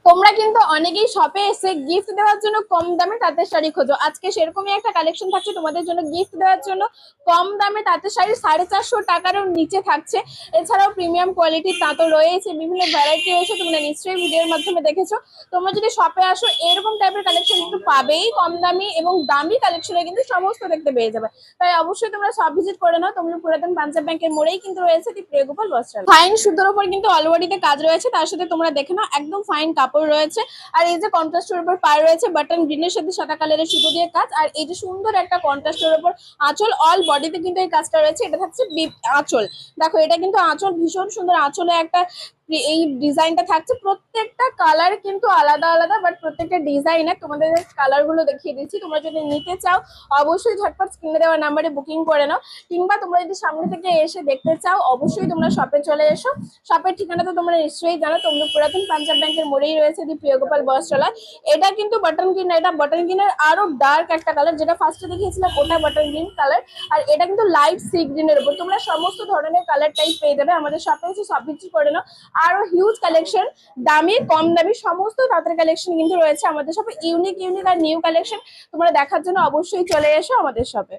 তোমরা কিন্তু অনেকেই শপে এসে গিফট দেওয়ার জন্য কম দামে তাঁতের শাড়ি খোঁজো। আজকে সেরকমই একটা কালেকশন থাকছে তোমাদের জন্য গিফট দেওয়ার জন্য। কম দামে তাঁতের শাড়ি 450 টাকারও নিচে থাকছে। এছাড়াও প্রিমিয়াম কোয়ালিটির তাঁতও রয়েছে, বিভিন্ন ভ্যারাইটি রয়েছে, তোমরা নিশ্চয়ই ভিডিওর মাধ্যমে দেখেছো। তোমরা যদি শপে আসো এরকম টাইপের কালেকশন কিন্তু পাবেই, কম দামি এবং দামি কালেকশনে কিন্তু সমস্ত দেখতে পেয়ে যাবে। তাই অবশ্যই তোমরা শপ ভিজিট করে নাও। তোমরা পুরাতন পাঞ্জাব ব্যাংকের মোড়েই কিন্তু রয়েছে দি প্রিয়গোপাল বস্ত্রালয়। ফাইন সুতোর উপর কিন্তু অলওয়ারিতে কাজ রয়েছে, তার সাথে তোমরা দেখে নাও একদম ফাইন কাপড় রয়েছে। আর এই যে কন্ট্রাস্টের উপর পাড় রয়েছে বাটন গ্রিনের সাথে সাদা কালারের সুতো দিয়ে কাজ। আর এই যে সুন্দর একটা কন্ট্রাস্টের উপর আঁচল, অল বডিতে কিন্তু এই কাজটা রয়েছে। এটা থাকছে আঁচল। দেখো এটা কিন্তু আঁচল, ভীষণ সুন্দর আঁচলে একটা এই ডিজাইনটা থাকছে। প্রত্যেকটা কালার কিন্তু আলাদা আলাদা, বাট প্রত্যেকটা ডিজাইনে তোমাদের কালার গুলো দেখিয়ে দিচ্ছি। তোমরা যদি নিতে চাও অবশ্যই ঝটপট স্ক্রিনে দেওয়া নাম্বারে বুকিং করে নাও, কিংবা তোমরা যদি সামনে থেকে এসে দেখতে চাও অবশ্যই তোমরা শপে চলে এসো। শপের ঠিকানা তো তোমরা নিশ্চয়ই জানো, তোমরা পুরাতন পাঞ্জাব ব্যাংকের মোড়েই রয়েছে দি প্রিয়গোপাল বস্ত্রালয়। এটা কিন্তু বাটন গ্রিন, এটা বাটন গ্রিনের আরো ডার্ক একটা কালার, যেটা ফার্স্টে দেখিয়েছিলাম ওটা বাটন গ্রিন কালার। আর এটা কিন্তু লাইট সি গ্রিনের উপর। তোমরা সমস্ত ধরনের কালার টাইপ পেয়ে যাবে আমাদের শপে এসে সব কিছু করে নাও। আরো হিউজ কালেকশন, দামি কম দামি সমস্ত তাঁতের কালেকশন কিন্তু রয়েছে আমাদের শপে। ইউনিক ইউনিক আর নিউ কালেকশন তোমরা দেখার জন্য অবশ্যই চলে এসো আমাদের শপে।